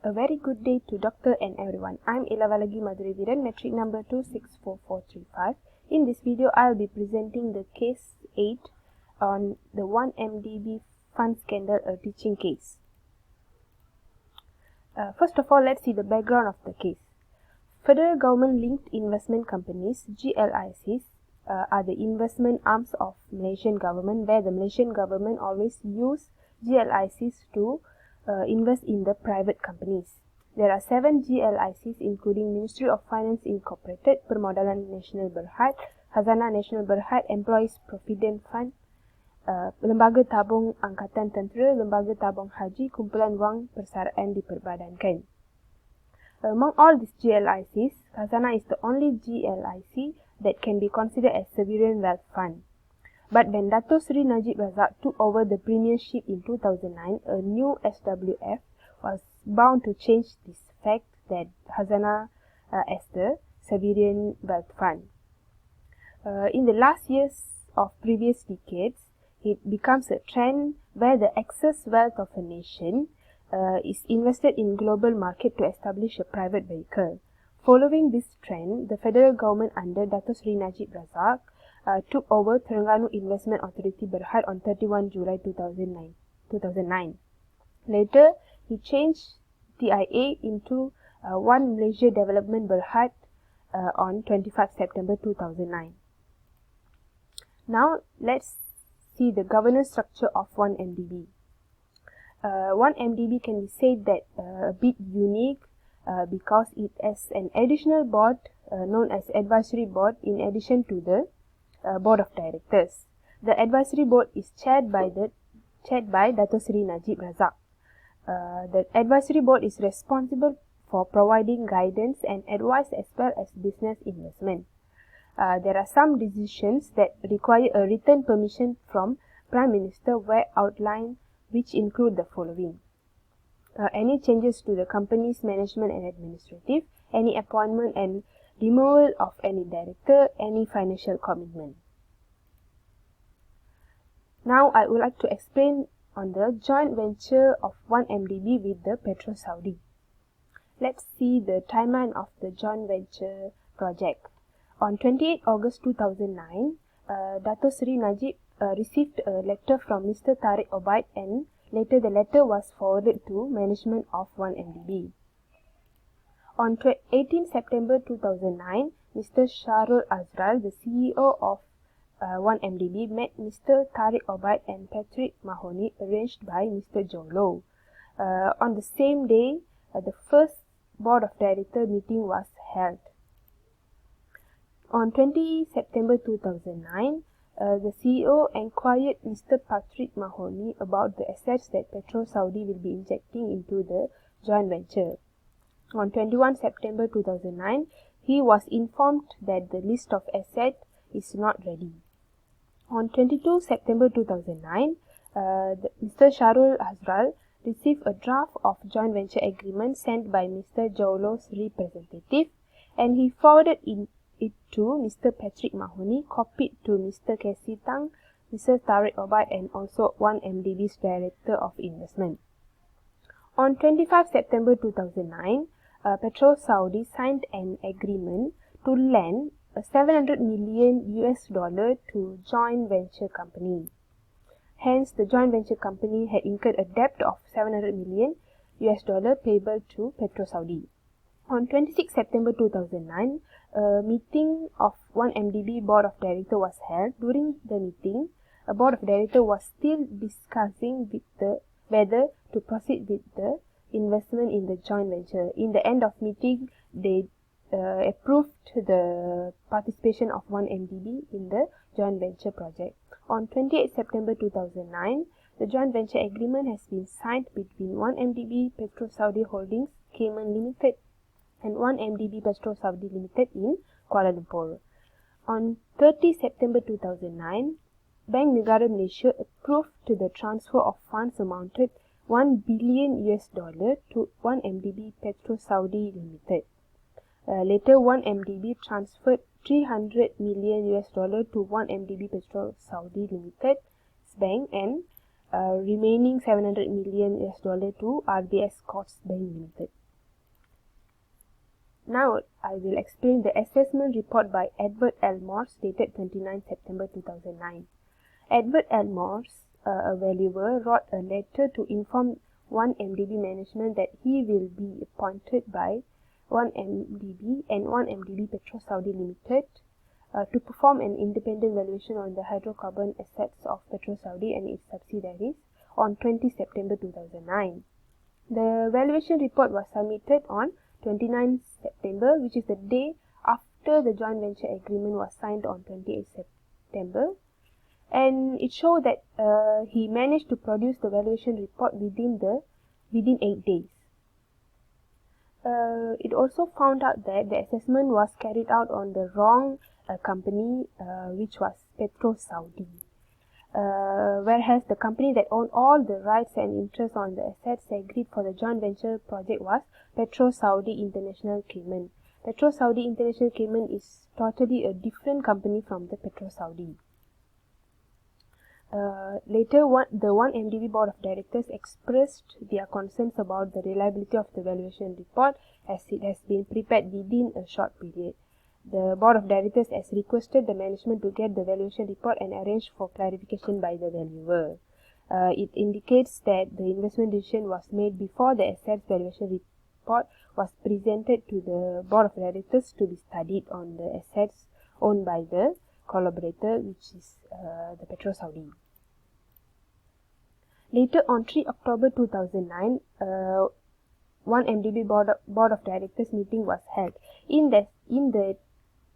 A very good day to doctor and everyone. I'm Ilavalagi Madhuriviran, metric number 264435. In this video, I'll be presenting the case 8 on the 1MDB fund scandal, a teaching case. First of all, let's see the background of the case. Federal government linked investment companies, GLICs, are the investment arms of Malaysian government, where the Malaysian government always use GLICs to invest in the private companies. There are 7 GLICs including Ministry of Finance Incorporated, Permodalan Nasional Berhad, Khazanah Nasional Berhad, Employees Provident Fund, Lembaga Tabung Angkatan Tentera, Lembaga Tabung Haji, Kumpulan Wang Persaraan Diperbadankan. Among all these GLICs, Khazanah is the only GLIC that can be considered as sovereign wealth fund. But when Dato Sri Najib Razak took over the premiership in 2009, a new SWF was bound to change this fact that Khazanah as the sovereign wealth fund. In the last years of previous decades, it becomes a trend where the excess wealth of a nation is invested in global market to establish a private vehicle. Following this trend, the federal government under Dato Sri Najib Razak took over Terengganu Investment Authority Berhad on 31 July 2009. Later, he changed TIA into One Malaysia Development Berhad on 25 September 2009. Now, let's see the governance structure of 1MDB. 1MDB can be said that a bit unique because it has an additional board known as Advisory Board in addition to the Board of Directors. The Advisory Board is chaired by Dato Sri Najib Razak. The Advisory Board is responsible for providing guidance and advice as well as business investment. There are some decisions that require a written permission from Prime Minister where outlined, which include the following. Any changes to the company's management and administrative, any appointment and removal of any director, any financial commitment. Now I would like to explain on the joint venture of 1MDB with the Petro Saudi. Let's see the timeline of the joint venture project. On 28 August 2009, Dato Sri Najib received a letter from Mr. Tariq Obaid, and later the letter was forwarded to management of 1MDB. On 18 September 2009, Mr. Shahrul Azral, the CEO of 1MDB, met Mr. Tariq Obaid and Patrick Mahoney, arranged by Mr. Jolo. On the same day, the first Board of Director meeting was held. On 20 September 2009, the CEO inquired Mr. Patrick Mahoney about the assets that Petro Saudi will be injecting into the joint venture. On 21 September 2009, he was informed that the list of assets is not ready. On 22 September 2009, Mr. Shahrul Azral received a draft of joint venture agreement sent by Mr. Jolo's representative, and he forwarded it to Mr. Patrick Mahoney, copied to Mr. Casey Tang, Mr. Tariq Obaid, and also 1MDB's Director of Investment. On 25 September 2009, Petro Saudi signed an agreement to lend $700 million to joint venture company. Hence, the joint venture company had incurred a debt of $700 million payable to Petro Saudi. On 26 September 2009, a meeting of 1MDB Board of Directors was held. During the meeting, a Board of Directors was still discussing whether to proceed with the investment in the joint venture. In the end of meeting, they approved the participation of 1MDB in the joint venture project. On 28 September 2009, the joint venture agreement has been signed between 1MDB Petro Saudi Holdings Cayman Limited and 1MDB Petro Saudi Limited in Kuala Lumpur. On 30 September 2009, Bank Negara Malaysia approved the transfer of funds amounted $1 billion to 1MDB Petro Saudi Limited. Later, 1MDB transferred $300 million to 1MDB Petro Saudi Limited's bank, and remaining $700 million to RBS Courts Bank Limited. Now I will explain the assessment report by Edward L. Morse dated 29 September 2009. Edward L. Morse, a valuer, wrote a letter to inform 1MDB management that he will be appointed by 1MDB and 1MDB Petro Saudi Limited to perform an independent valuation on the hydrocarbon assets of Petro Saudi and its subsidiaries on 20 September 2009. The valuation report was submitted on 29 September, which is the day after the joint venture agreement was signed on 28 September. And it showed that he managed to produce the valuation report within 8 days. It also found out that the assessment was carried out on the wrong company, which was Petro Saudi. Whereas the company that owned all the rights and interests on the assets agreed for the joint venture project was Petro Saudi International Cayman. Petro Saudi International Cayman is totally a different company from the Petro Saudi. Later, the 1MDB Board of Directors expressed their concerns about the reliability of the valuation report as it has been prepared within a short period. The Board of Directors has requested the management to get the valuation report and arrange for clarification by the valuer. It indicates that the investment decision was made before the assets valuation report was presented to the Board of Directors to be studied on the assets owned by the collaborator, which is the Petro Saudi. Later on 3 October 2009, 1MDB Board of Directors meeting was held. In the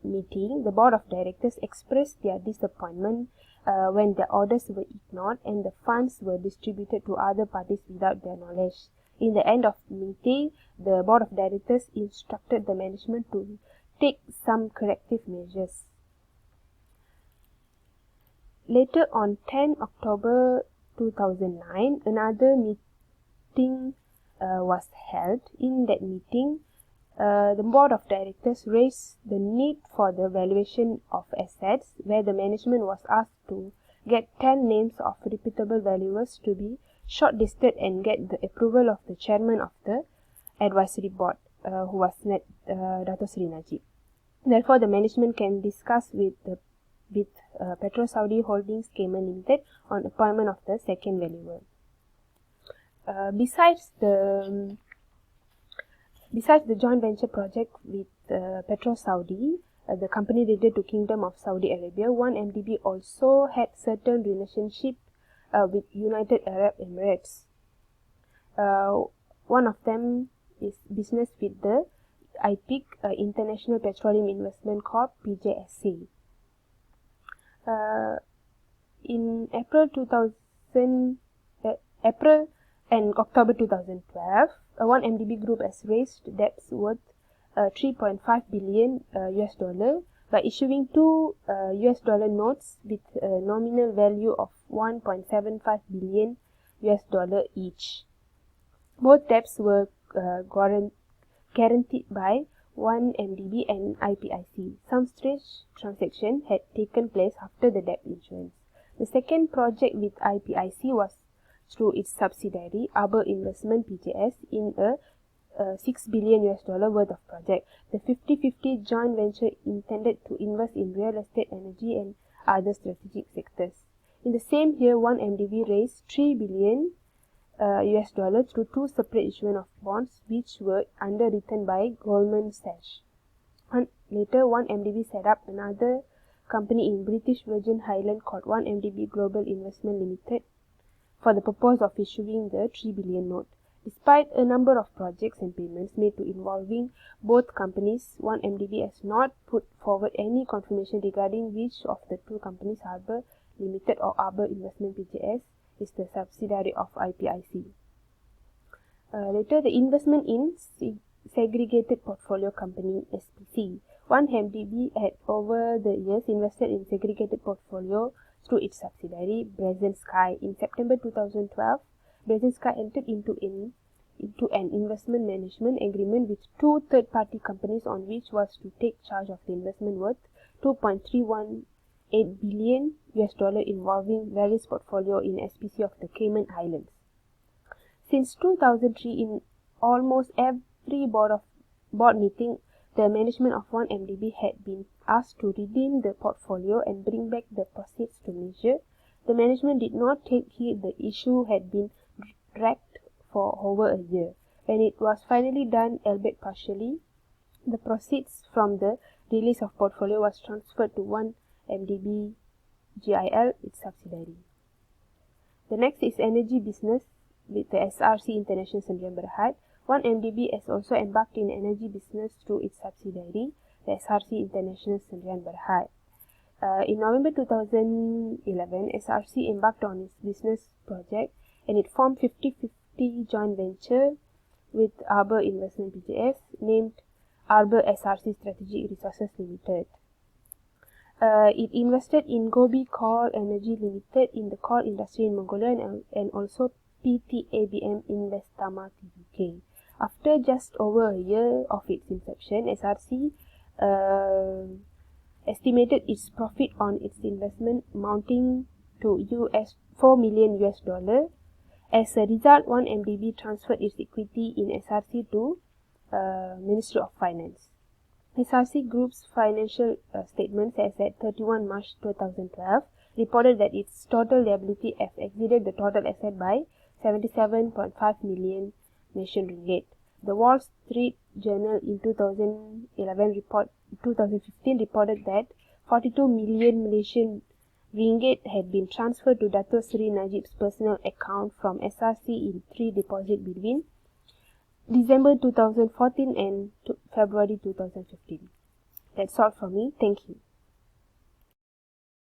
meeting, the Board of Directors expressed their disappointment when the orders were ignored and the funds were distributed to other parties without their knowledge. In the end of the meeting, the Board of Directors instructed the management to take some corrective measures. Later on 10 October 2009, another meeting was held. In that meeting, the Board of Directors raised the need for the valuation of assets, where the management was asked to get 10 names of reputable valuers to be shortlisted and get the approval of the chairman of the advisory board, who was Dato Sri Najib. Therefore, the management can discuss with Petro Saudi Holdings Cayman Limited on appointment of the second valuer. Besides the joint venture project with Petro Saudi, the company related to Kingdom of Saudi Arabia, 1MDB also had certain relationship with United Arab Emirates. One of them is business with the IPIC, International Petroleum Investment Corp, PJSC. In April and October 2012, 1MDB Group has raised debts worth $3.5 billion by issuing two US dollar notes with a nominal value of $1.75 billion each. Both debts were guaranteed by 1MDB and IPIC. Some strange transaction had taken place after the debt issuance. The second project with IPIC was through its subsidiary Arbor Investment PJS in a $6 billion worth of project. The 50-50 joint venture intended to invest in real estate, energy and other strategic sectors. In the same year, 1MDB raised $3 billion through two separate issuance of bonds which were underwritten by Goldman Sachs. And later, 1MDB set up another company in British Virgin Islands called 1MDB Global Investment Limited for the purpose of issuing the 3 billion note. Despite a number of projects and payments made to involving both companies, 1MDB has not put forward any confirmation regarding which of the two companies, Arbor Limited or Arbor Investment PJS, is the subsidiary of IPIC. Later, the investment in Segregated Portfolio Company, SPC. 1MDB had over the years invested in Segregated Portfolio through its subsidiary, Brazen Sky. In September 2012, Brazen Sky entered into an investment management agreement with two third-party companies on which was to take charge of the investment worth $2.318 $8 billion involving various portfolio in SPC of the Cayman Islands. Since 2003, in almost every board meeting, the management of 1MDB had been asked to redeem the portfolio and bring back the proceeds to measure. The management did not take heed. The issue had been dragged for over a year. When it was finally done, albeit partially, the proceeds from the release of portfolio was transferred to 1MDB GIL, its subsidiary. The next is energy business with the SRC International Sdn Berhad. 1MDB has also embarked in energy business through its subsidiary, the SRC International Sdn Berhad. In November 2011, SRC embarked on its business project and it formed 50-50 joint venture with Arbor Investment BJS named Arbor SRC Strategic Resources Limited. It invested in Gobi Coal Energy Limited in the coal industry in Mongolia and also PTABM Investama Tbk. After just over a year of its inception, SRC estimated its profit on its investment amounting to $4 million. As a result, 1MDB transferred its equity in SRC to Ministry of Finance. SRC Group's financial statements as at 31 March 2012 reported that its total liability has exceeded the total asset by 77.5 million Malaysian ringgit. The Wall Street Journal in 2015 reported that 42 million Malaysian ringgit had been transferred to Dato Sri Najib's personal account from SRC in 3 deposits between December 2014 and February 2015. That's all from me. Thank you.